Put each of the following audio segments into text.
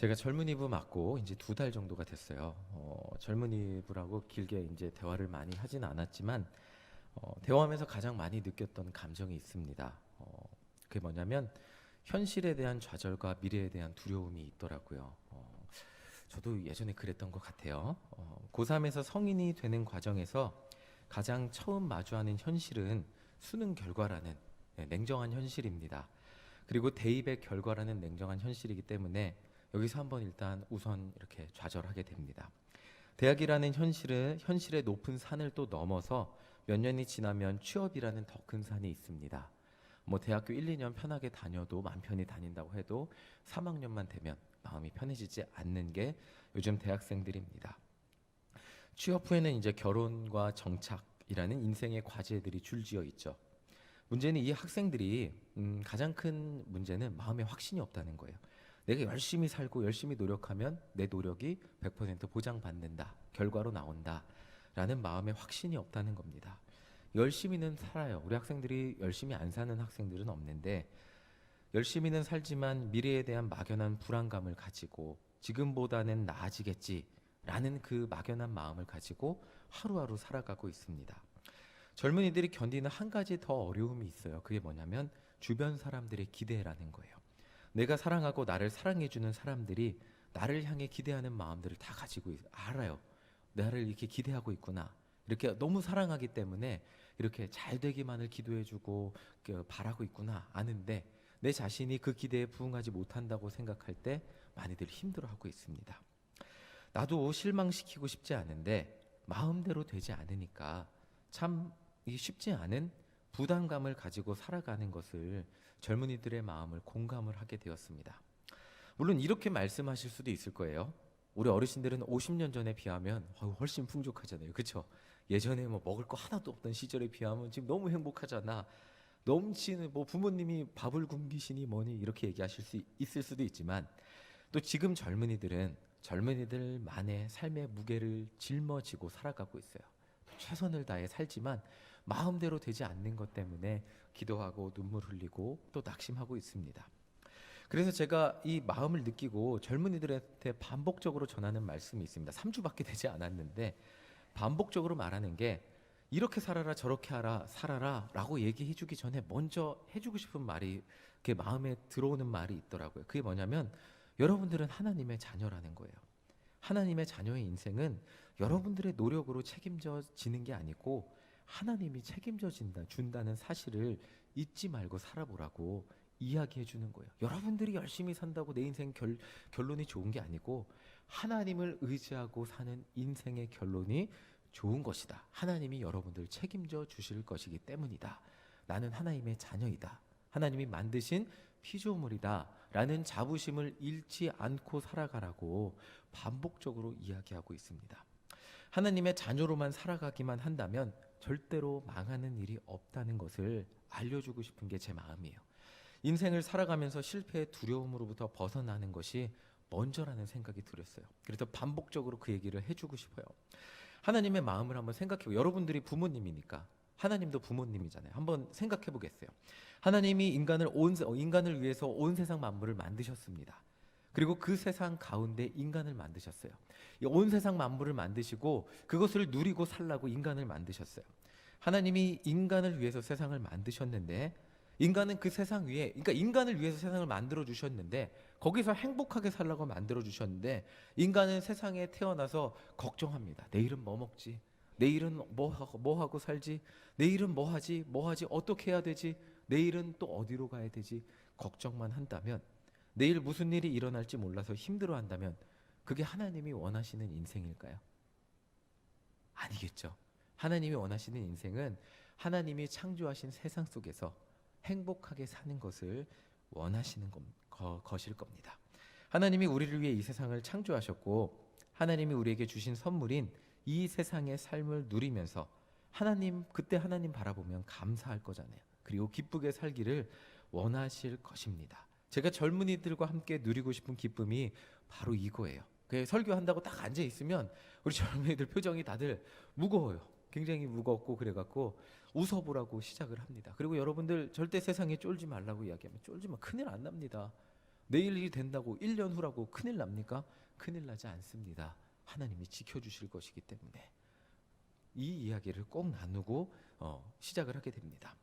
제가 젊은이부 맡고 이제 2달 정도가 됐어요. 젊은이부라고 길게 이제 대화를 많이 하진 않았지만 대화하면서 가장 많이 느꼈던 감정이 있습니다. 그게 뭐냐면 현실에 대한 좌절과 미래에 대한 두려움이 있더라고요. 저도 예전에 그랬던 것 같아요. 고3에서 성인이 되는 과정에서 가장 처음 마주하는 현실은 수능 결과라는 냉정한 현실입니다. 그리고 대입의 결과라는 냉정한 현실이기 때문에 여기서 한번 일단 우선 이렇게 좌절하게 됩니다. 대학이라는 현실의 높은 산을 또 넘어서 몇 년이 지나면 취업이라는 더 큰 산이 있습니다. 뭐 대학교 1, 2년 편하게 다녀도 맘 편히 다닌다고 해도 3학년만 되면 마음이 편해지지 않는 게 요즘 대학생들입니다. 취업 후에는 이제 결혼과 정착이라는 인생의 과제들이 줄지어 있죠. 문제는 이 학생들이 가장 큰 문제는 마음에 확신이 없다는 거예요. 내가 열심히 살고 열심히 노력하면 내 노력이 100% 보장받는다. 결과로 나온다. 라는 마음에 확신이 없다는 겁니다. 열심히는 살아요. 우리 학생들이 열심히 안 사는 학생들은 없는데 열심히는 살지만 미래에 대한 막연한 불안감을 가지고 지금보다는 나아지겠지 라는 그 막연한 마음을 가지고 하루하루 살아가고 있습니다. 젊은이들이 견디는 한 가지 더 어려움이 있어요. 그게 뭐냐면 주변 사람들의 기대라는 거예요. 내가 사랑하고 나를 사랑해주는 사람들이 나를 향해 기대하는 마음들을 다 가지고 알아요. 나를 이렇게 기대하고 있구나. 이렇게 너무 사랑하기 때문에 이렇게 잘 되기만을 기도해주고 바라고 있구나 아는데 내 자신이 그 기대에 부응하지 못한다고 생각할 때 많이들 힘들어하고 있습니다. 나도 실망시키고 싶지 않은데 마음대로 되지 않으니까 참 쉽지 않은 부담감을 가지고 살아가는 것을 젊은이들의 마음을 공감을 하게 되었습니다. 물론 이렇게 말씀하실 수도 있을 거예요. 우리 어르신들은 50년 전에 비하면 훨씬 풍족하잖아요. 그렇죠? 예전에 뭐 먹을 거 하나도 없던 시절에 비하면 지금 너무 행복하잖아. 넘치는 뭐 부모님이 밥을 굶기시니 뭐니 이렇게 얘기하실 수 있을 수도 있지만 또 지금 젊은이들은 젊은이들만의 삶의 무게를 짊어지고 살아가고 있어요. 최선을 다해 살지만 마음대로 되지 않는 것 때문에 기도하고 눈물 흘리고 또 낙심하고 있습니다. 그래서 제가 이 마음을 느끼고 젊은이들한테 반복적으로 전하는 말씀이 있습니다. 3주밖에 되지 않았는데 반복적으로 말하는 게 이렇게 살아라 저렇게 살아라 라고 얘기해 주기 전에 먼저 해주고 싶은 말이 그 마음에 들어오는 말이 있더라고요. 그게 뭐냐면 여러분들은 하나님의 자녀라는 거예요. 하나님의 자녀의 인생은 여러분들의 노력으로 책임져지는 게 아니고 하나님이 준다는 사실을 잊지 말고 살아보라고 이야기해 주는 거예요. 여러분들이 열심히 산다고 내 인생 결론이 좋은 게 아니고 하나님을 의지하고 사는 인생의 결론이 좋은 것이다. 하나님이 여러분들 책임져 주실 것이기 때문이다. 나는 하나님의 자녀이다. 하나님이 만드신 피조물이다. 라는 자부심을 잃지 않고 살아가라고 반복적으로 이야기하고 있습니다. 하나님의 자녀로만 살아가기만 한다면 절대로 망하는 일이 없다는 것을 알려주고 싶은 게 제 마음이에요. 인생을 살아가면서 실패의 두려움으로부터 벗어나는 것이 먼저라는 생각이 들었어요. 그래서 반복적으로 그 얘기를 해주고 싶어요. 하나님의 마음을 한번 생각해보고 여러분들이 부모님이니까 하나님도 부모님이잖아요. 한번 생각해 보겠어요. 하나님이 인간을 위해서 온 세상 만물을 만드셨습니다. 그리고 그 세상 가운데 인간을 만드셨어요. 이 온 세상 만물을 만드시고 그것을 누리고 살라고 인간을 만드셨어요. 하나님이 인간을 위해서 세상을 만드셨는데 인간은 그 세상 위에, 그러니까 인간을 위해서 세상을 만들어 주셨는데 거기서 행복하게 살라고 만들어 주셨는데 인간은 세상에 태어나서 걱정합니다. 내일은 뭐 먹지? 내일은 뭐 하고 살지? 내일은 뭐 하지? 어떻게 해야 되지? 내일은 또 어디로 가야 되지? 걱정만 한다면 내일 무슨 일이 일어날지 몰라서 힘들어한다면 그게 하나님이 원하시는 인생일까요? 아니겠죠. 하나님이 원하시는 인생은 하나님이 창조하신 세상 속에서 행복하게 사는 것을 원하시는 것일 겁니다. 하나님이 우리를 위해 이 세상을 창조하셨고 하나님이 우리에게 주신 선물인 이 세상의 삶을 누리면서 그때 하나님 바라보면 감사할 거잖아요. 그리고 기쁘게 살기를 원하실 것입니다. 제가 젊은이들과 함께 누리고 싶은 기쁨이 바로 이거예요. 설교한다고 딱 앉아 있으면 우리 젊은이들 표정이 다들 무거워요. 굉장히 무겁고 그래갖고 웃어보라고 시작을 합니다. 그리고 여러분들 절대 세상에 쫄지 말라고 이야기하면 쫄지 마. 큰일 안 납니다. 내일 일이 된다고 1년 후라고 큰일 납니까? 큰일 나지 않습니다. 하나님이 지켜주실 것이기 때문에. 이 이야기를 꼭 나누고 시작을 하게 됩니다.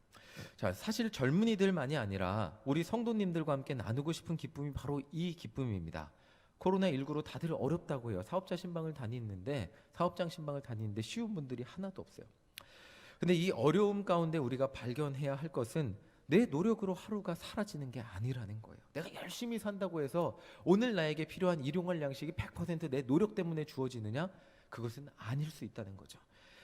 자, 사실 젊은이들만이 아니라 우리 성도님들과 함께 나누고 싶은 기쁨이 바로 이 기쁨입니다. 코로나19로 다들 어렵다고 해요. 사업장 신방을 다니는데 쉬운 분들이 하나도 없어요. 근데 이 어려움 가운데 우리가 발견해야 할 것은 내 노력으로 하루가 사라지는 게 아니라는 거예요. 내가 열심히 산다고 해서 오늘 나에게 필요한 일용할 양식이 100% 내 노력 때문에 주어지느냐? 그것은 아닐 수 있다는 거죠.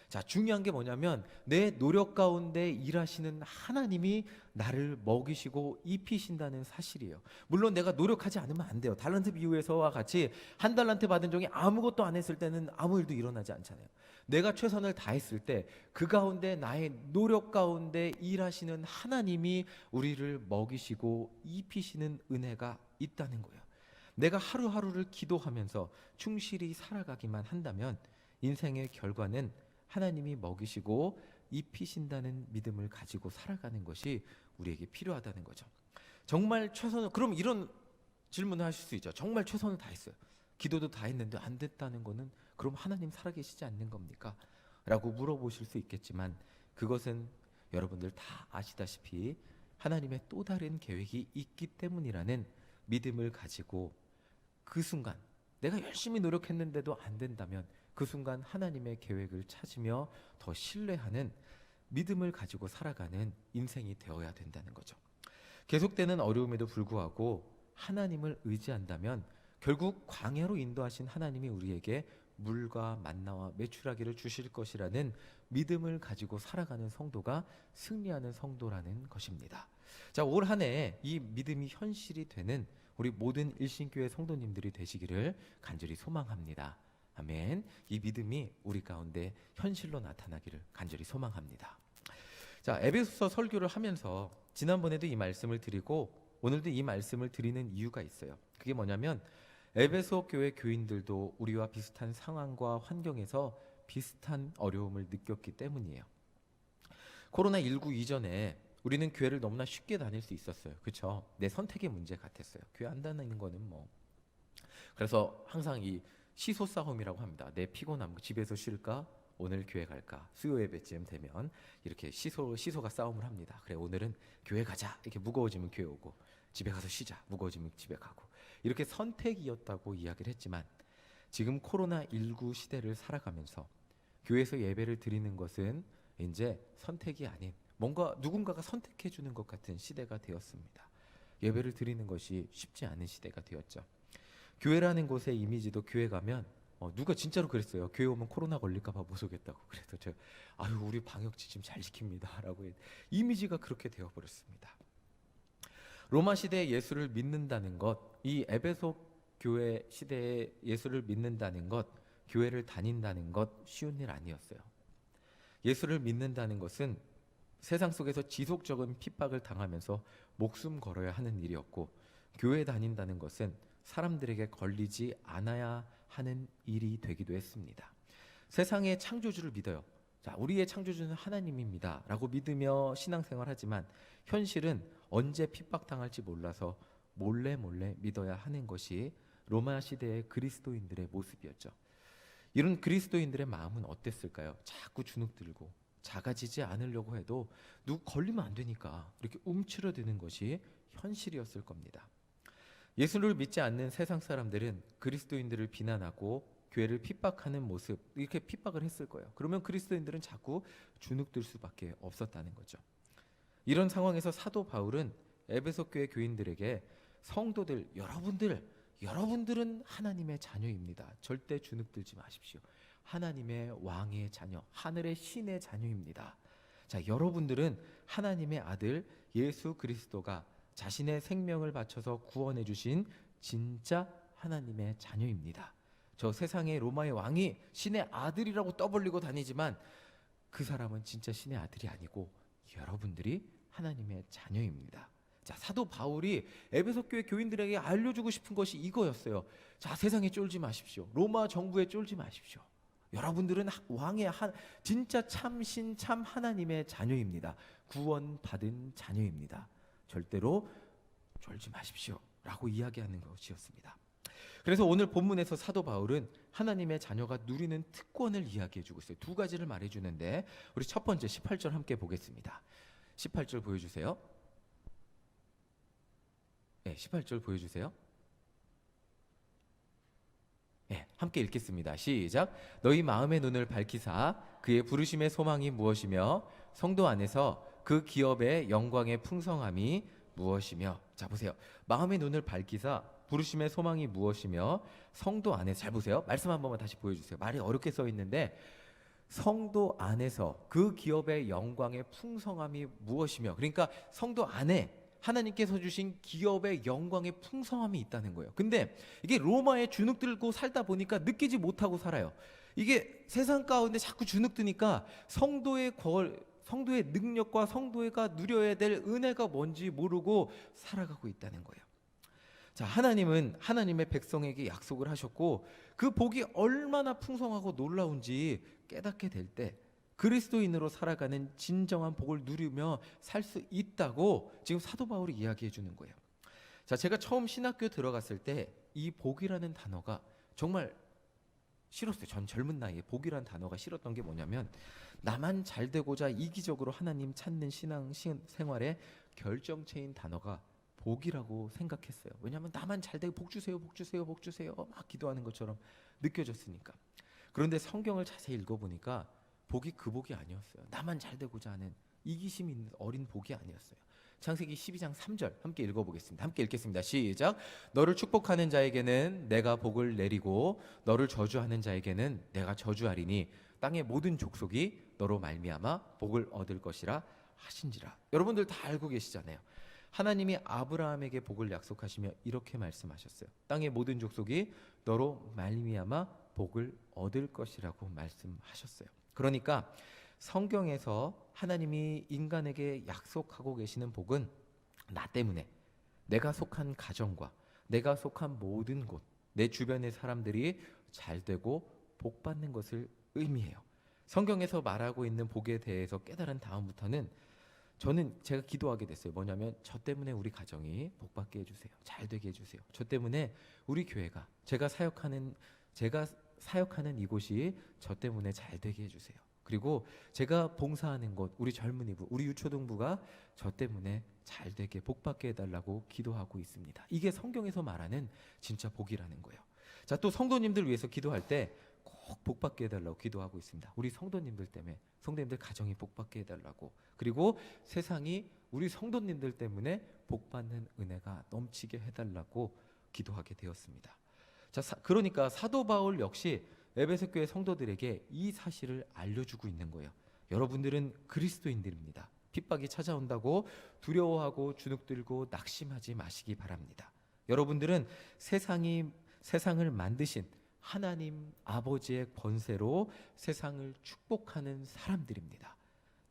자, 중요한 게 뭐냐면 내 노력 가운데 일하시는 하나님이 나를 먹이시고 입히신다는 사실이에요. 물론 내가 노력하지 않으면 안 돼요. 달란트 비유에서와 같이 한 달란트 받은 종이 아무것도 안 했을 때는 아무 일도 일어나지 않잖아요. 내가 최선을 다했을 때 그 가운데 나의 노력 가운데 일하시는 하나님이 우리를 먹이시고 입히시는 은혜가 있다는 거예요. 내가 하루하루를 기도하면서 충실히 살아가기만 한다면 인생의 결과는 하나님이 먹이시고 입히신다는 믿음을 가지고 살아가는 것이 우리에게 필요하다는 거죠. 정말 최선을, 그럼 이런 질문을 하실 수 있죠. 정말 최선을 다했어요. 기도도 다 했는데 안 됐다는 거는 그럼 하나님 살아계시지 않는 겁니까? 라고 물어보실 수 있겠지만 그것은 여러분들 다 아시다시피 하나님의 또 다른 계획이 있기 때문이라는 믿음을 가지고 그 순간 내가 열심히 노력했는데도 안 된다면 그 순간 하나님의 계획을 찾으며 더 신뢰하는 믿음을 가지고 살아가는 인생이 되어야 된다는 거죠. 계속되는 어려움에도 불구하고 하나님을 의지한다면 결국 광야로 인도하신 하나님이 우리에게 물과 만나와 메추라기를 주실 것이라는 믿음을 가지고 살아가는 성도가 승리하는 성도라는 것입니다. 자, 올 한 해 이 믿음이 현실이 되는 우리 모든 일신교회 성도님들이 되시기를 간절히 소망합니다. 아멘. 이 믿음이 우리 가운데 현실로 나타나기를 간절히 소망합니다. 자, 에베소서 설교를 하면서 지난번에도 이 말씀을 드리고 오늘도 이 말씀을 드리는 이유가 있어요. 그게 뭐냐면 에베소 교회 교인들도 우리와 비슷한 상황과 환경에서 비슷한 어려움을 느꼈기 때문이에요. 코로나19 이전에 우리는 교회를 너무나 쉽게 다닐 수 있었어요. 그렇죠? 내 선택의 문제 같았어요. 교회 안 다니는 거는 뭐. 그래서 항상 이 시소 싸움이라고 합니다. 내 피곤함, 집에서 쉴까? 오늘 교회 갈까? 수요 예배쯤 되면 이렇게 시소가 싸움을 합니다. 그래, 오늘은 교회 가자. 이렇게 무거워지면 교회 오고, 집에 가서 쉬자. 무거워지면 집에 가고. 이렇게 선택이었다고 이야기를 했지만 지금 코로나19 시대를 살아가면서 교회에서 예배를 드리는 것은 이제 선택이 아닌 뭔가 누군가가 선택해 주는 것 같은 시대가 되었습니다. 예배를 드리는 것이 쉽지 않은 시대가 되었죠. 교회라는 곳의 이미지도 교회 가면 누가 진짜로 그랬어요. 교회 오면 코로나 걸릴까 봐 무서겠다고. 그래서 제가 우리 방역 지침 잘 지킵니다 라고 이미지가 그렇게 되어버렸습니다. 로마 시대의 예수를 믿는다는 것, 이 에베소 교회 시대의 예수를 믿는다는 것, 교회를 다닌다는 것 쉬운 일 아니었어요. 예수를 믿는다는 것은 세상 속에서 지속적인 핍박을 당하면서 목숨 걸어야 하는 일이었고, 교회 다닌다는 것은 사람들에게 걸리지 않아야 하는 일이 되기도 했습니다. 세상의 창조주를 믿어요. 자, 우리의 창조주는 하나님입니다 라고 믿으며 신앙생활하지만 현실은 언제 핍박당할지 몰라서 몰래 믿어야 하는 것이 로마 시대의 그리스도인들의 모습이었죠. 이런 그리스도인들의 마음은 어땠을까요? 자꾸 주눅들고 작아지지 않으려고 해도 누구 걸리면 안 되니까 이렇게 움츠러드는 것이 현실이었을 겁니다. 예수를 믿지 않는 세상 사람들은 그리스도인들을 비난하고 교회를 핍박하는 모습, 이렇게 핍박을 했을 거예요. 그러면 그리스도인들은 자꾸 주눅들 수밖에 없었다는 거죠. 이런 상황에서 사도 바울은 에베소 교회 교인들에게 성도들, 여러분들은 하나님의 자녀입니다. 절대 주눅들지 마십시오. 하나님의 왕의 자녀, 하늘의 신의 자녀입니다. 자, 여러분들은 하나님의 아들 예수 그리스도가 자신의 생명을 바쳐서 구원해 주신 진짜 하나님의 자녀입니다. 저 세상의 로마의 왕이 신의 아들이라고 떠벌리고 다니지만 그 사람은 진짜 신의 아들이 아니고 여러분들이 하나님의 자녀입니다. 자, 사도 바울이 에베소 교회 교인들에게 알려주고 싶은 것이 이거였어요. 자, 세상에 쫄지 마십시오. 로마 정부에 쫄지 마십시오. 여러분들은 왕의 진짜 참신 참 하나님의 자녀입니다. 구원받은 자녀입니다. 절대로 쫄지 마십시오 라고 이야기하는 것이었습니다. 그래서 오늘 본문에서 사도 바울은 하나님의 자녀가 누리는 특권을 이야기해주고 있어요. 두 가지를 말해주는데 우리 첫 번째 18절 함께 보겠습니다. 18절 보여주세요. 네, 18절 보여주세요. 네, 함께 읽겠습니다. 시작. 너희 마음의 눈을 밝히사 그의 부르심의 소망이 무엇이며 성도 안에서 그 기업의 영광의 풍성함이 무엇이며. 자 보세요. 마음의 눈을 밝히사 부르심의 소망이 무엇이며 성도 안에서. 잘 보세요. 말씀 한 번만 다시 보여주세요. 말이 어렵게 써 있는데 성도 안에서 그 기업의 영광의 풍성함이 무엇이며, 그러니까 성도 안에 하나님께서 주신 기업의 영광의 풍성함이 있다는 거예요. 근데 이게 로마에 주눅 들고 살다 보니까 느끼지 못하고 살아요. 이게 세상 가운데 자꾸 주눅 드니까 성도의 능력과 성도가 누려야 될 은혜가 뭔지 모르고 살아가고 있다는 거예요. 자, 하나님은 하나님의 백성에게 약속을 하셨고 그 복이 얼마나 풍성하고 놀라운지 깨닫게 될 때 그리스도인으로 살아가는 진정한 복을 누리며 살 수 있다고 지금 사도 바울이 이야기해 주는 거예요. 자, 제가 처음 신학교 들어갔을 때 이 복이라는 단어가 정말 싫었어요. 전 젊은 나이에 복이라는 단어가 싫었던 게 뭐냐면 나만 잘 되고자 이기적으로 하나님 찾는 신앙 생활의 결정체인 단어가 복이라고 생각했어요. 왜냐하면 나만 잘 되고 복 주세요, 복 주세요, 복 주세요 막 기도하는 것처럼 느껴졌으니까. 그런데 성경을 자세히 읽어보니까 복이 그 복이 아니었어요. 나만 잘 되고자 하는 이기심 있는 어린 복이 아니었어요. 창세기 12장 3절 함께 읽어보겠습니다. 함께 읽겠습니다. 시작. 너를 축복하는 자에게는 내가 복을 내리고 너를 저주하는 자에게는 내가 저주하리니 땅의 모든 족속이 너로 말미암아 복을 얻을 것이라 하신지라. 여러분들 다 알고 계시잖아요. 하나님이 아브라함에게 복을 약속하시며 이렇게 말씀하셨어요. 땅의 모든 족속이 너로 말미암아 복을 얻을 것이라고 말씀하셨어요. 그러니까 성경에서 하나님이 인간에게 약속하고 계시는 복은 나 때문에, 내가 속한 가정과 내가 속한 모든 곳, 내 주변의 사람들이 잘 되고 복 받는 것을 의미해요. 성경에서 말하고 있는 복에 대해서 깨달은 다음부터는 제가 기도하게 됐어요. 뭐냐면 저 때문에 우리 가정이 복 받게 해주세요. 잘 되게 해주세요. 저 때문에 우리 교회가 제가 사역하는 이곳이 저 때문에 잘 되게 해주세요. 그리고 제가 봉사하는 곳, 우리 젊은이부, 우리 유초등부가 저 때문에 잘 되게 복 받게 해달라고 기도하고 있습니다. 이게 성경에서 말하는 진짜 복이라는 거예요. 자, 또 성도님들 위해서 기도할 때 꼭 복 받게 해달라고 기도하고 있습니다. 우리 성도님들 때문에, 성도님들 가정이 복 받게 해달라고, 그리고 세상이 우리 성도님들 때문에 복 받는 은혜가 넘치게 해달라고 기도하게 되었습니다. 자, 그러니까 사도 바울 역시 에베소 교회 성도들에게 이 사실을 알려주고 있는 거예요. 여러분들은 그리스도인들입니다. 핍박이 찾아온다고 두려워하고 주눅들고 낙심하지 마시기 바랍니다. 여러분들은 세상을 만드신 하나님 아버지의 권세로 세상을 축복하는 사람들입니다.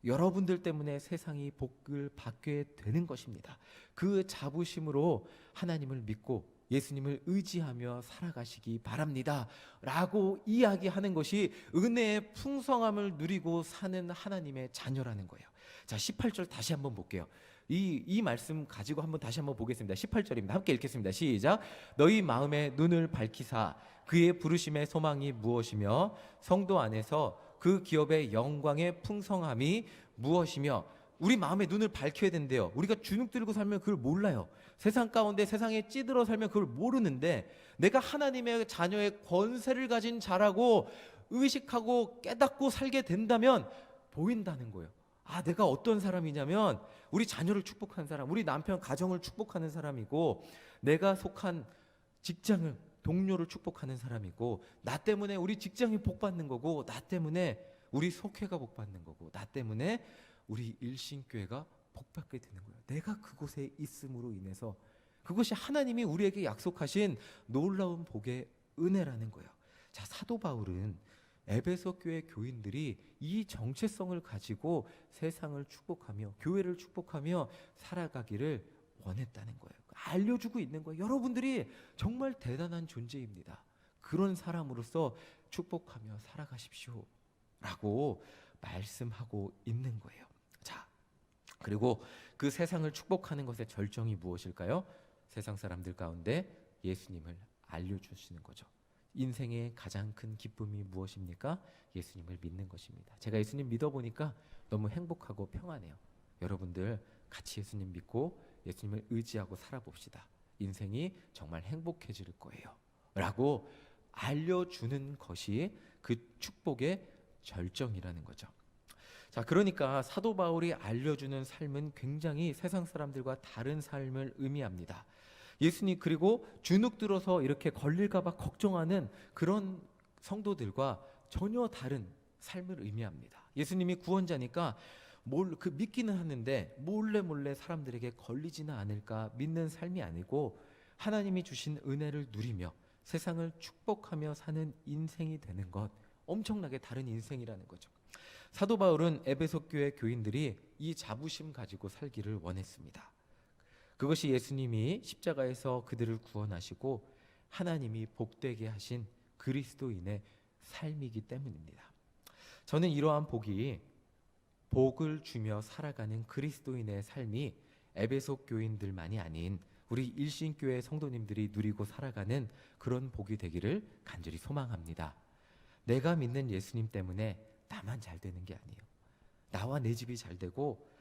여러분들 때문에 세상이 복을 받게 되는 것입니다. 그 자부심으로 하나님을 믿고 예수님을 의지하며 살아가시기 바랍니다 라고 이야기하는 것이 은혜의 풍성함을 누리고 사는 하나님의 자녀라는 거예요. 자, 18절 다시 한번 볼게요. 이 말씀 가지고 다시 한번 보겠습니다. 18절입니다. 함께 읽겠습니다. 시작. 너희 마음의 눈을 밝히사 그의 부르심의 소망이 무엇이며 성도 안에서 그 기업의 영광의 풍성함이 무엇이며. 우리 마음의 눈을 밝혀야 된대요. 우리가 주눅 들고 살면 그걸 몰라요. 세상 가운데 세상에 찌들어 살면 그걸 모르는데 내가 하나님의 자녀의 권세를 가진 자라고 의식하고 깨닫고 살게 된다면 보인다는 거예요. 아, 내가 어떤 사람이냐면 우리 자녀를 축복하는 사람, 우리 남편 가정을 축복하는 사람이고, 내가 속한 직장을, 동료를 축복하는 사람이고, 나 때문에 우리 직장이 복받는 거고, 나 때문에 우리 속회가 복받는 거고, 나 때문에 우리 일신교회가 복받게 되는 거예요. 내가 그곳에 있음으로 인해서 그것이 하나님이 우리에게 약속하신 놀라운 복의 은혜라는 거예요. 자, 사도 바울은 에베소 교회 교인들이 이 정체성을 가지고 세상을 축복하며 교회를 축복하며 살아가기를 원했다는 거예요. 알려주고 있는 거예요. 여러분들이 정말 대단한 존재입니다. 그런 사람으로서 축복하며 살아가십시오 라고 말씀하고 있는 거예요. 자, 그리고 그 세상을 축복하는 것의 절정이 무엇일까요? 세상 사람들 가운데 예수님을 알려주시는 거죠. 인생의 가장 큰 기쁨이 무엇입니까? 예수님을 믿는 것입니다. 제가 예수님 믿어보니까 너무 행복하고 평안해요. 여러분들 같이 예수님 믿고 예수님을 의지하고 살아봅시다. 인생이 정말 행복해질 거예요. 라고 알려주는 것이 그 축복의 절정이라는 거죠. 자, 그러니까 사도 바울이 알려주는 삶은 굉장히 세상 사람들과 다른 삶을 의미합니다. 예수님, 그리고 주눅 들어서 이렇게 걸릴까봐 걱정하는 그런 성도들과 전혀 다른 삶을 의미합니다. 예수님이 구원자니까 믿기는 하는데 몰래 사람들에게 걸리지는 않을까 믿는 삶이 아니고 하나님이 주신 은혜를 누리며 세상을 축복하며 사는 인생이 되는 것, 엄청나게 다른 인생이라는 거죠. 사도 바울은 에베소 교회 교인들이 이 자부심 가지고 살기를 원했습니다. 그것이 예수님이 십자가에서 그들을 구원하시고 하나님이 복되게 하신 그리스도인의 삶이기 때문입니다. 저는 이러한 복을 주며 살아가는 그리스도인의 삶이 에베소 교인들만이 아닌 우리 일신교회 성도님들이 누리고 살아가는 그런 복이 되기를 간절히 소망합니다. 내가 믿는 예수님 때문에 나만 잘 되는 게 아니에요. 나와 내 집이 잘 되고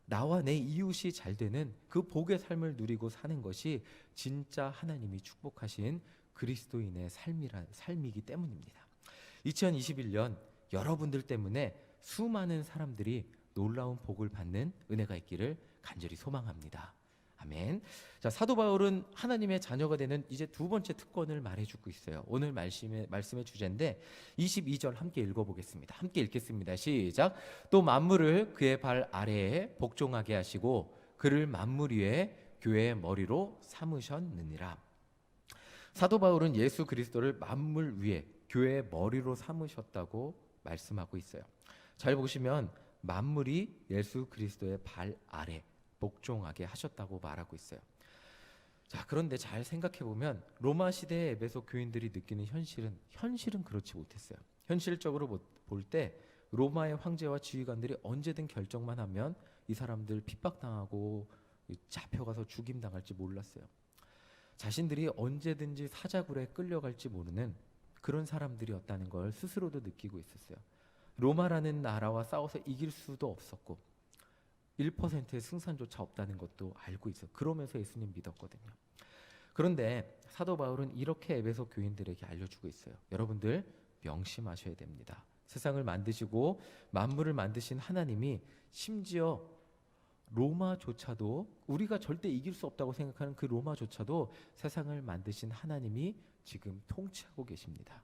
나와 내 이웃이 잘 되는 그 복의 삶을 누리고 사는 것이 진짜 하나님이 축복하신 그리스도인의 삶이기 때문입니다. 2021년 여러분들 때문에 수많은 사람들이 놀라운 복을 받는 은혜가 있기를 간절히 소망합니다. 아멘. 자, 사도 바울은 하나님의 자녀가 되는 이제 두 번째 특권을 말해주고 있어요. 오늘 말씀의 주제인데 22절 함께 읽어보겠습니다. 함께 읽겠습니다. 시작. 또 만물을 그의 발 아래에 복종하게 하시고 그를 만물 위에 교회의 머리로 삼으셨느니라. 사도 바울은 예수 그리스도를 만물 위에 교회의 머리로 삼으셨다고 말씀하고 있어요. 잘 보시면 만물이 예수 그리스도의 발 아래 복종하게 하셨다고 말하고 있어요. 자, 그런데 잘 생각해 보면 로마 시대의 에베소 교인들이 느끼는 현실은 그렇지 못했어요. 현실적으로 볼 때 로마의 황제와 지휘관들이 언제든 결정만 하면 이 사람들 핍박당하고 잡혀가서 죽임당할지 몰랐어요. 자신들이 언제든지 사자굴에 끌려갈지 모르는 그런 사람들이었다는 걸 스스로도 느끼고 있었어요. 로마라는 나라와 싸워서 이길 수도 없었고 1%의 승산조차 없다는 것도 알고 있어요. 그러면서 예수님 믿었거든요. 그런데 사도 바울은 이렇게 에베소 교인들에게 알려주고 있어요. 여러분들 명심하셔야 됩니다. 세상을 만드시고 만물을 만드신 하나님이 심지어 로마조차도 우리가 절대 이길 수 없다고 생각하는 그 로마조차도 세상을 만드신 하나님이 지금 통치하고 계십니다.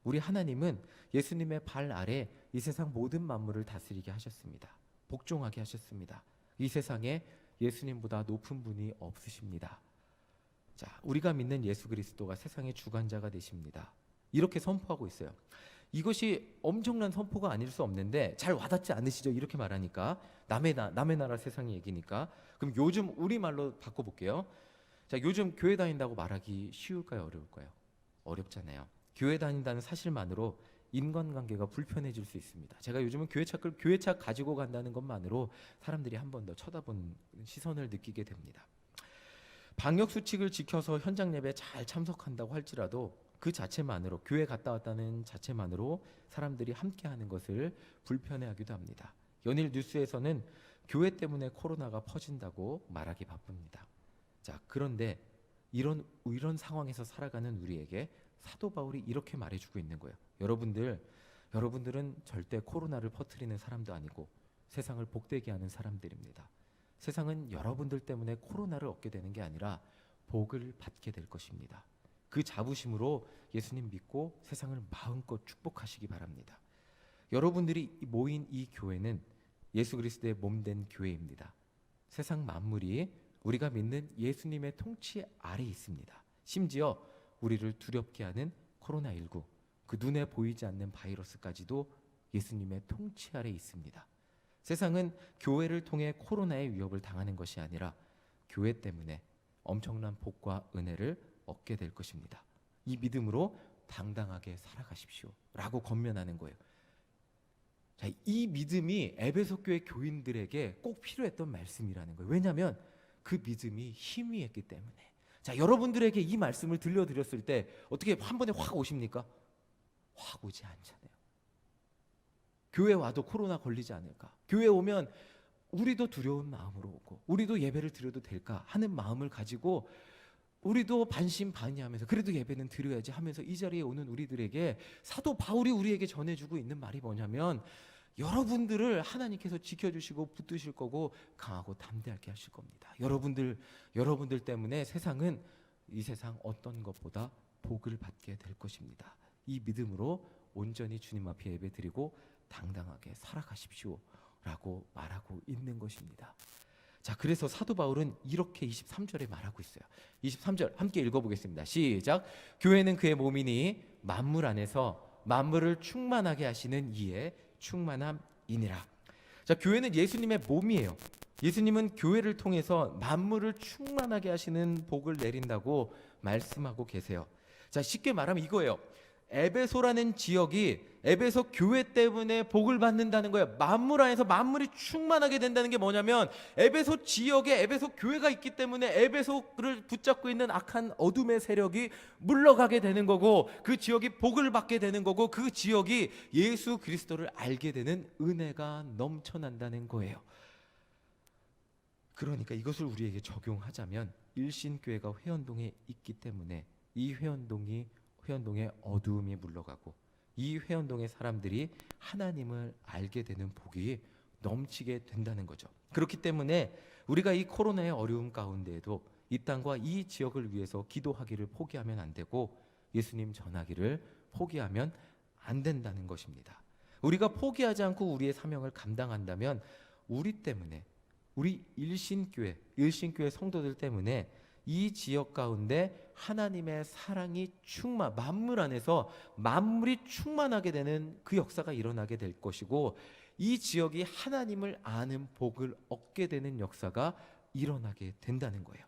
우리 하나님은 예수님의 발 아래 이 세상 모든 만물을 다스리게 하셨습니다. 복종하게 하셨습니다. 이 세상에 예수님보다 높은 분이 없으십니다. 자, 우리가 믿는 예수 그리스도가 세상의 주관자가 되십니다. 이렇게 선포하고 있어요. 이것이 엄청난 선포가 아닐 수 없는데 잘 와닿지 않으시죠? 이렇게 말하니까 남의 나라 세상의 얘기니까. 그럼 요즘 우리말로 바꿔볼게요. 자, 요즘 교회 다닌다고 말하기 쉬울까요? 어려울까요? 어렵잖아요. 교회 다닌다는 사실만으로 인간관계가 불편해질 수 있습니다. 제가 요즘은 교회차 가지고 간다는 것만으로 사람들이 한 번 더 쳐다보는 시선을 느끼게 됩니다. 방역 수칙을 지켜서 현장 예배에 잘 참석한다고 할지라도 그 자체만으로 교회 갔다 왔다는 자체만으로 사람들이 함께하는 것을 불편해하기도 합니다. 연일 뉴스에서는 교회 때문에 코로나가 퍼진다고 말하기 바쁩니다. 자, 그런데 이런 상황에서 살아가는 우리에게 사도 바울이 이렇게 말해주고 있는 거예요. 여러분들은 절대 코로나를 퍼뜨리는 사람도 아니고 세상을 복되게 하는 사람들입니다. 세상은 여러분들 때문에 코로나를 얻게 되는 게 아니라 복을 받게 될 것입니다. 그 자부심으로 예수님 믿고 세상을 마음껏 축복하시기 바랍니다. 여러분들이 모인 이 교회는 예수 그리스도의 몸된 교회입니다. 세상 만물이 우리가 믿는 예수님의 통치 아래 있습니다. 심지어 우리를 두렵게 하는 코로나19, 그 눈에 보이지 않는 바이러스까지도 예수님의 통치 아래 있습니다. 세상은 교회를 통해 코로나의 위협을 당하는 것이 아니라 교회 때문에 엄청난 복과 은혜를 얻게 될 것입니다. 이 믿음으로 당당하게 살아가십시오 라고 권면하는 거예요. 자, 이 믿음이 에베소 교회 교인들에게 꼭 필요했던 말씀이라는 거예요. 왜냐하면 그 믿음이 희미했기 때문에, 자, 여러분들에게 이 말씀을 들려드렸을 때 어떻게 한 번에 확 오십니까? 확 오지 않잖아요. 교회 와도 코로나 걸리지 않을까? 교회 오면 우리도 두려운 마음으로 오고 우리도 예배를 드려도 될까 하는 마음을 가지고 우리도 반신반의하면서 그래도 예배는 드려야지 하면서 이 자리에 오는 우리들에게 사도 바울이 우리에게 전해주고 있는 말이 뭐냐면, 여러분들을 하나님께서 지켜주시고 붙드실 거고 강하고 담대하게 하실 겁니다. 여러분들 때문에 세상은 이 세상 어떤 것보다 복을 받게 될 것입니다. 이 믿음으로 온전히 주님 앞에 예배드리고 당당하게 살아가십시오 라고 말하고 있는 것입니다. 자, 그래서 사도 바울은 이렇게 23절에 말하고 있어요. 23절 함께 읽어보겠습니다. 시작. 교회는 그의 몸이니 만물 안에서 만물을 충만하게 하시는 이의 충만함이니라. 자, 교회는 예수님의 몸이에요. 예수님은 교회를 통해서 만물을 충만하게 하시는 복을 내린다고 말씀하고 계세요. 자, 쉽게 말하면 이거예요. 에베소라는 지역이 에베소 교회 때문에 복을 받는다는 거예요. 만물 안에서 만물이 충만하게 된다는 게 뭐냐면, 에베소 지역에 에베소 교회가 있기 때문에 에베소를 붙잡고 있는 악한 어둠의 세력이 물러가게 되는 거고, 그 지역이 복을 받게 되는 거고, 그 지역이 예수 그리스도를 알게 되는 은혜가 넘쳐난다는 거예요. 그러니까 이것을 우리에게 적용하자면, 일신교회가 회원동에 있기 때문에 이 회원동에 어두움이 물러가고 이 회원동의 사람들이 하나님을 알게 되는 복이 넘치게 된다는 거죠. 그렇기 때문에 우리가 이 코로나의 어려움 가운데에도 이 땅과 이 지역을 위해서 기도하기를 포기하면 안 되고 예수님 전하기를 포기하면 안 된다는 것입니다. 우리가 포기하지 않고 우리의 사명을 감당한다면 우리 때문에, 우리 일신교회 성도들 때문에 이 지역 가운데 하나님의 사랑이 만물 안에서 만물이 충만하게 되는 그 역사가 일어나게 될 것이고, 이 지역이 하나님을 아는 복을 얻게 되는 역사가 일어나게 된다는 거예요.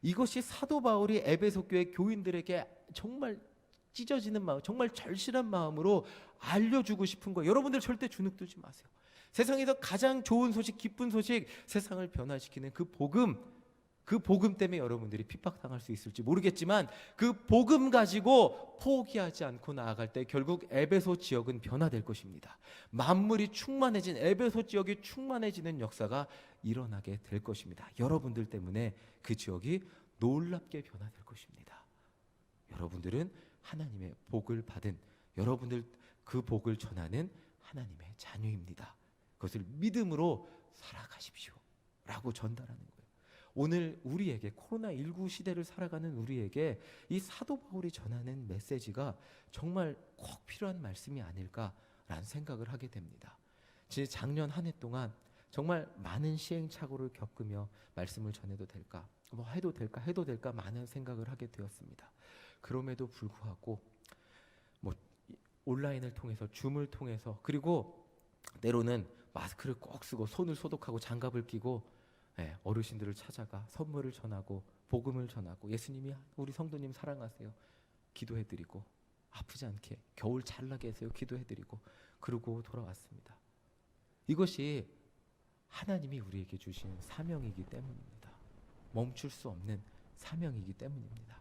이것이 사도 바울이 에베소 교회 교인들에게 정말 찢어지는 마음, 정말 절실한 마음으로 알려주고 싶은 거예요. 여러분들 절대 주눅들지 마세요. 세상에서 가장 좋은 소식, 기쁜 소식, 세상을 변화시키는 그 복음 때문에 여러분들이 핍박당할 수 있을지 모르겠지만 그 복음 가지고 포기하지 않고 나아갈 때 결국 에베소 지역은 변화될 것입니다. 만물이 충만해진 에베소 지역이 충만해지는 역사가 일어나게 될 것입니다. 여러분들 때문에 그 지역이 놀랍게 변화될 것입니다. 여러분들은 하나님의 복을 받은, 여러분들 그 복을 전하는 하나님의 자녀입니다. 그것을 믿음으로 살아가십시오 라고 전달하는 거예요. 오늘 우리에게, 코로나19 시대를 살아가는 우리에게 이 사도 바울이 전하는 메시지가 정말 꼭 필요한 말씀이 아닐까라는 생각을 하게 됩니다. 작년 한 해 동안 정말 많은 시행착오를 겪으며 말씀을 전해도 될까, 해도 될까 많은 생각을 하게 되었습니다. 그럼에도 불구하고 온라인을 통해서, 줌을 통해서, 그리고 때로는 마스크를 꼭 쓰고 손을 소독하고 장갑을 끼고 어르신들을 찾아가 선물을 전하고 복음을 전하고 예수님이 우리 성도님 사랑하세요 기도해드리고, 아프지 않게 겨울 잘 나게 해서요 기도해드리고, 그러고 돌아왔습니다. 이것이 하나님이 우리에게 주신 사명이기 때문입니다. 멈출 수 없는 사명이기 때문입니다.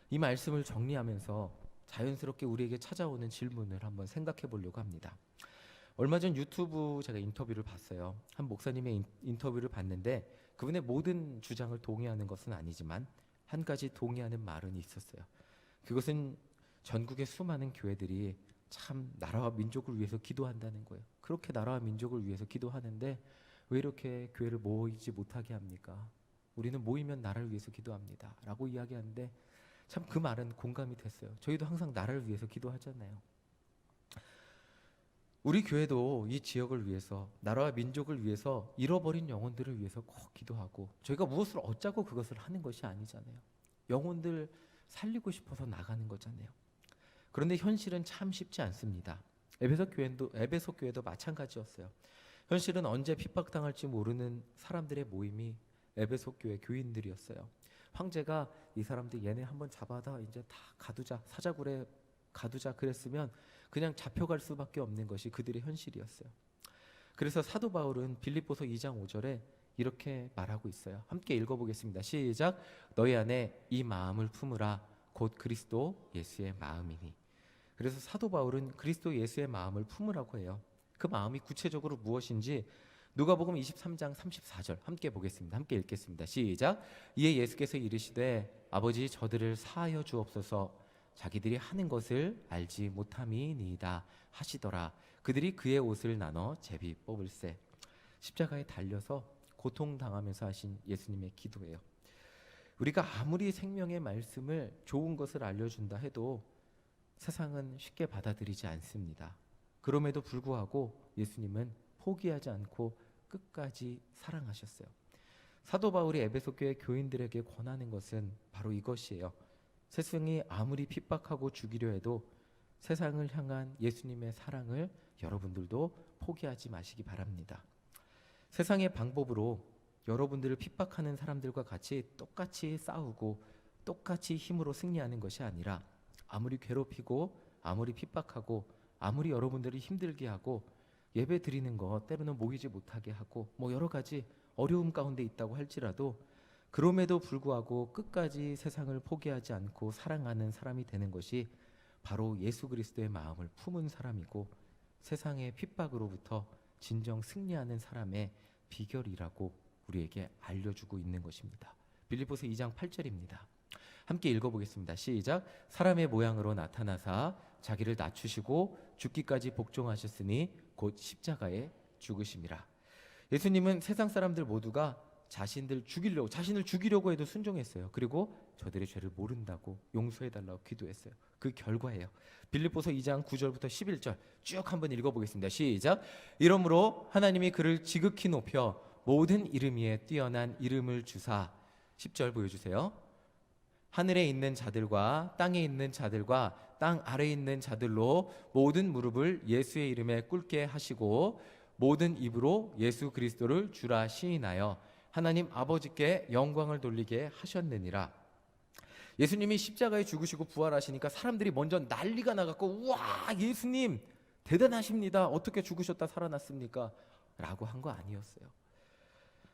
이 말씀을 정리하면서 자연스럽게 우리에게 찾아오는 질문을 한번 생각해 보려고 합니다. 얼마 전 유튜브 제가 인터뷰를 봤어요. 한 목사님의 인터뷰를 봤는데 그분의 모든 주장을 동의하는 것은 아니지만 한 가지 동의하는 말은 있었어요. 그것은 전국의 수많은 교회들이 참 나라와 민족을 위해서 기도한다는 거예요. 그렇게 나라와 민족을 위해서 기도하는데 왜 이렇게 교회를 모이지 못하게 합니까? 우리는 모이면 나라를 위해서 기도합니다 라고 이야기하는데 참 그 말은 공감이 됐어요. 저희도 항상 나라를 위해서 기도하잖아요. 우리 교회도 이 지역을 위해서, 나라와 민족을 위해서, 잃어버린 영혼들을 위해서 꼭 기도하고, 저희가 무엇을 얻자고 그것을 하는 것이 아니잖아요. 영혼들 살리고 싶어서 나가는 거잖아요. 그런데 현실은 참 쉽지 않습니다. 에베소 교회도 마찬가지였어요. 현실은 언제 핍박당할지 모르는 사람들의 모임이 에베소 교회 교인들이었어요. 황제가 이 사람들 얘네 한번 잡아다 이제 다 가두자, 사자굴에 가두자 그랬으면 그냥 잡혀갈 수밖에 없는 것이 그들의 현실이었어요. 그래서 사도 바울은 빌립보서 2장 5절에 이렇게 말하고 있어요. 함께 읽어보겠습니다. 시작. 너희 안에 이 마음을 품으라. 곧 그리스도 예수의 마음이니. 그래서 사도 바울은 그리스도 예수의 마음을 품으라고 해요. 그 마음이 구체적으로 무엇인지 누가복음 23장 34절 함께 보겠습니다. 함께 읽겠습니다. 시작. 이에 예수께서 이르시되 아버지 저들을 사하여 주옵소서. 자기들이 하는 것을 알지 못함이니이다 하시더라. 그들이 그의 옷을 나눠 제비 뽑을세. 십자가에 달려서 고통당하면서 하신 예수님의 기도예요. 우리가 아무리 생명의 말씀을 좋은 것을 알려준다 해도 세상은 쉽게 받아들이지 않습니다. 그럼에도 불구하고 예수님은 포기하지 않고 끝까지 사랑하셨어요. 사도 바울이 에베소 교회 교인들에게 권하는 것은 바로 이것이에요. 세상이 아무리 핍박하고 죽이려 해도 세상을 향한 예수님의 사랑을 여러분들도 포기하지 마시기 바랍니다. 세상의 방법으로 여러분들을 핍박하는 사람들과 같이 똑같이 싸우고 똑같이 힘으로 승리하는 것이 아니라 아무리 괴롭히고 아무리 핍박하고 아무리 여러분들을 힘들게 하고 예배 드리는 것 때로는 모이지 못하게 하고 여러 가지 어려움 가운데 있다고 할지라도 그럼에도 불구하고 끝까지 세상을 포기하지 않고 사랑하는 사람이 되는 것이 바로 예수 그리스도의 마음을 품은 사람이고 세상의 핍박으로부터 진정 승리하는 사람의 비결이라고 우리에게 알려주고 있는 것입니다. 빌립보서 2장 8절입니다. 함께 읽어보겠습니다. 시작. 사람의 모양으로 나타나사 자기를 낮추시고 죽기까지 복종하셨으니 곧 십자가에 죽으심이라. 예수님은 세상 사람들 모두가 자신을 죽이려고 해도 순종했어요. 그리고 저들의 죄를 모른다고 용서해달라고 기도했어요. 그 결과예요. 빌립보서 2장 9절부터 11절 쭉 한번 읽어보겠습니다. 시작. 이러므로 하나님이 그를 지극히 높여 모든 이름 위에 뛰어난 이름을 주사. 10절 보여주세요. 하늘에 있는 자들과 땅에 있는 자들과 땅 아래에 있는 자들로 모든 무릎을 예수의 이름에 꿇게 하시고 모든 입으로 예수 그리스도를 주라 시인하여 하나님 아버지께 영광을 돌리게 하셨느니라. 예수님이 십자가에 죽으시고 부활하시니까 사람들이 먼저 난리가 나갖고 우와 예수님 대단하십니다. 어떻게 죽으셨다 살아났습니까? 라고 한 거 아니었어요.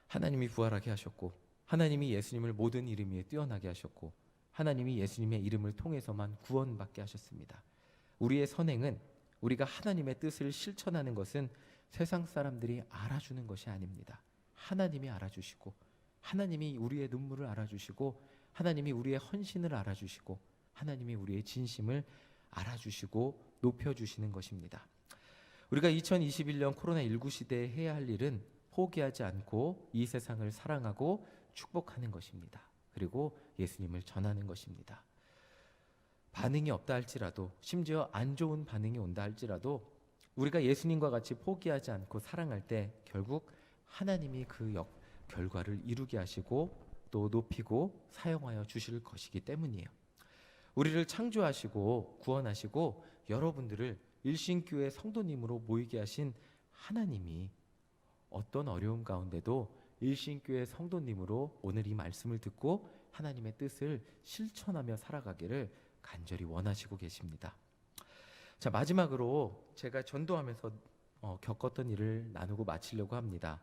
하나님이 부활하게 하셨고 하나님이 예수님을 모든 이름 위에 뛰어나게 하셨고 하나님이 예수님의 이름을 통해서만 구원받게 하셨습니다. 우리의 선행은 우리가 하나님의 뜻을 실천하는 것은 세상 사람들이 알아주는 것이 아닙니다. 하나님이 알아주시고 하나님이 우리의 눈물을 알아주시고 하나님이 우리의 헌신을 알아주시고 하나님이 우리의 진심을 알아주시고 높여주시는 것입니다. 우리가 2021년 코로나19 시대에 해야 할 일은 포기하지 않고 이 세상을 사랑하고 축복하는 것입니다. 그리고 예수님을 전하는 것입니다. 반응이 없다 할지라도 심지어 안 좋은 반응이 온다 할지라도 우리가 예수님과 같이 포기하지 않고 사랑할 때 결국 하나님이 그 결과를 이루게 하시고 또 높이고 사용하여 주실 것이기 때문이에요. 우리를 창조하시고 구원하시고 여러분들을 일신교회 성도님으로 모이게 하신 하나님이 어떤 어려움 가운데도 일신교회 성도님으로 오늘 이 말씀을 듣고 하나님의 뜻을 실천하며 살아가기를 간절히 원하시고 계십니다. 자, 마지막으로 제가 전도하면서 겪었던 일을 나누고 마치려고 합니다.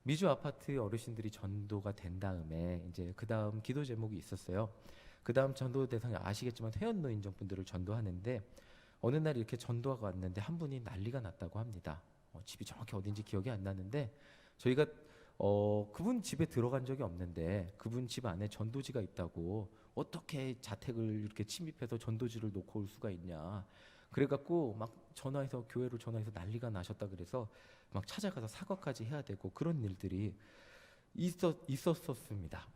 미주 아파트 어르신들이 전도가 된 다음에 이제 그 다음 기도 제목이 있었어요. 그 다음 전도 대상이 아시겠지만 회원노인정 분들을 전도하는데 어느 날 이렇게 전도가 왔는데 한 분이 난리가 났다고 합니다. 집이 정확히 어딘지 기억이 안 나는데 저희가 그분 집에 들어간 적이 없는데 그분 집 안에 전도지가 있다고 어떻게 자택을 이렇게 침입해서 전도지를 놓고 올 수가 있냐. 그래갖고 막 교회로 전화해서 난리가 나셨다 그래서 막 찾아가서 사과까지 해야 되고 그런 일들이 있었습니다.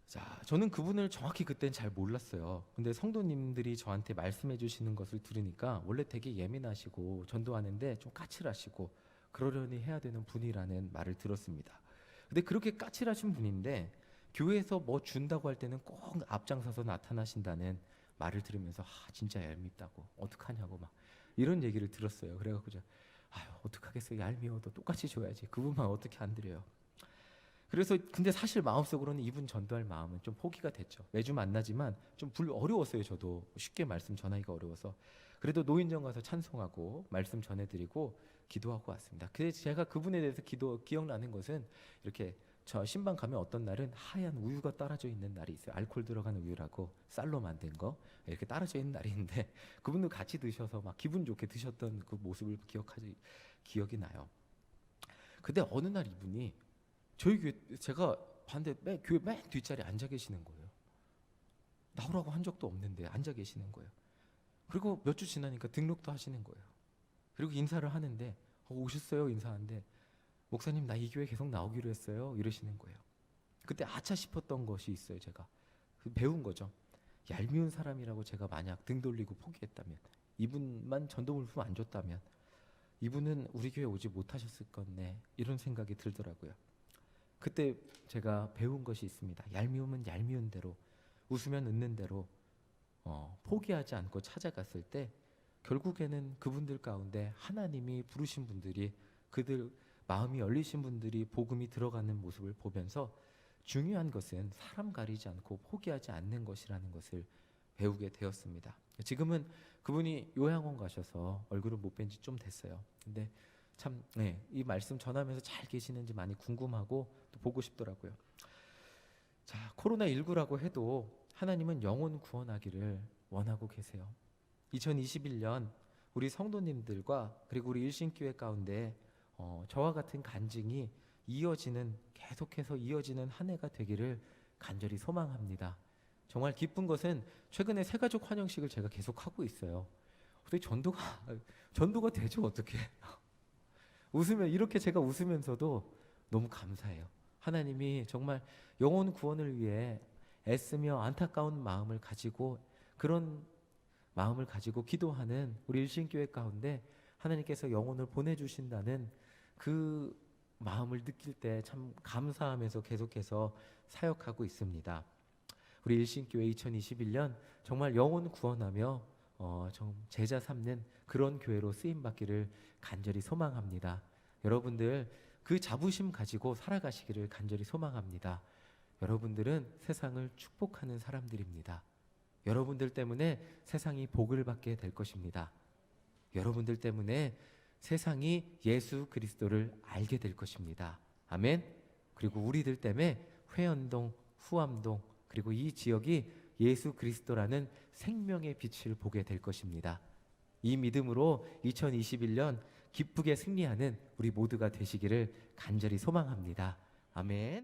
자, 저는 그분을 정확히 그땐 잘 몰랐어요. 근데 성도님들이 저한테 말씀해 주시는 것을 들으니까 원래 되게 예민하시고 전도하는데 좀 까칠하시고 그러려니 해야 되는 분이라는 말을 들었습니다. 근데 그렇게 까칠하신 분인데 교회에서 뭐 준다고 할 때는 꼭 앞장서서 나타나신다는 말을 들으면서 진짜 얄밉다고 어떡하냐고 막 이런 얘기를 들었어요. 그래갖고 어떡하겠어요. 얄미워도 똑같이 줘야지. 그분만 어떻게 안 드려요. 그래서 근데 사실 마음속으로는 이분 전도할 마음은 좀 포기가 됐죠. 매주 만나지만 좀 어려웠어요. 저도 쉽게 말씀 전하기가 어려워서. 그래도 노인정 가서 찬송하고 말씀 전해드리고 기도하고 왔습니다. 그래서 제가 그분에 대해서 기억나는 것은 이렇게 저 신방 가면 어떤 날은 하얀 우유가 따라져 있는 날이 있어요. 알코올 들어간 우유라고 쌀로 만든 거 이렇게 따라져 있는 날이 있는데 그분도 같이 드셔서 막 기분 좋게 드셨던 그 모습을 기억이 나요. 근데 어느 날 이분이 저희 교회 제가 봤는데 교회 맨 뒷자리에 앉아 계시는 거예요. 나오라고 한 적도 없는데 앉아 계시는 거예요. 그리고 몇 주 지나니까 등록도 하시는 거예요. 그리고 인사를 하는데 오셨어요 인사하는데 목사님 나 이 교회 계속 나오기로 했어요 이러시는 거예요. 그때 아차 싶었던 것이 있어요. 제가 배운 거죠. 얄미운 사람이라고 제가 만약 등 돌리고 포기했다면, 이분만 전도물품 안 줬다면 이분은 우리 교회 오지 못하셨을 건데 이런 생각이 들더라고요. 그때 제가 배운 것이 있습니다. 얄미우면 얄미운 대로, 웃으면 웃는 대로 포기하지 않고 찾아갔을 때 결국에는 그분들 가운데 하나님이 부르신 분들이, 그들 마음이 열리신 분들이 복음이 들어가는 모습을 보면서 중요한 것은 사람 가리지 않고 포기하지 않는 것이라는 것을 배우게 되었습니다. 지금은 그분이 요양원 가셔서 얼굴을 못 뵌 지 좀 됐어요. 근데 참, 이 말씀 전하면서 잘 계시는지 많이 궁금하고 또 보고 싶더라고요. 자, 코로나19라고 해도 하나님은 영혼 구원하기를 원하고 계세요. 2021년 우리 성도님들과 그리고 우리 일신교회 가운데 저와 같은 간증이 계속해서 이어지는 한 해가 되기를 간절히 소망합니다. 정말 기쁜 것은 최근에 새가족 환영식을 제가 계속 하고 있어요. 어떻게 전도가 되죠? 어떻게? 이렇게 제가 웃으면서도 너무 감사해요. 하나님이 정말 영혼 구원을 위해 애쓰며 안타까운 마음을 가지고, 그런 마음을 가지고 기도하는 우리 일신교회 가운데 하나님께서 영혼을 보내주신다는 그 마음을 느낄 때 참 감사하면서 계속해서 사역하고 있습니다. 우리 일신교회 2021년 정말 영혼 구원하며 제자 삼는 그런 교회로 쓰임받기를 간절히 소망합니다. 여러분들 그 자부심 가지고 살아가시기를 간절히 소망합니다. 여러분들은 세상을 축복하는 사람들입니다. 여러분들 때문에 세상이 복을 받게 될 것입니다. 여러분들 때문에 세상이 예수 그리스도를 알게 될 것입니다. 아멘. 그리고 우리들 때문에 회원동, 후암동, 그리고 이 지역이 예수 그리스도라는 생명의 빛을 보게 될 것입니다. 이 믿음으로 2021년 기쁘게 승리하는 우리 모두가 되시기를 간절히 소망합니다. 아멘.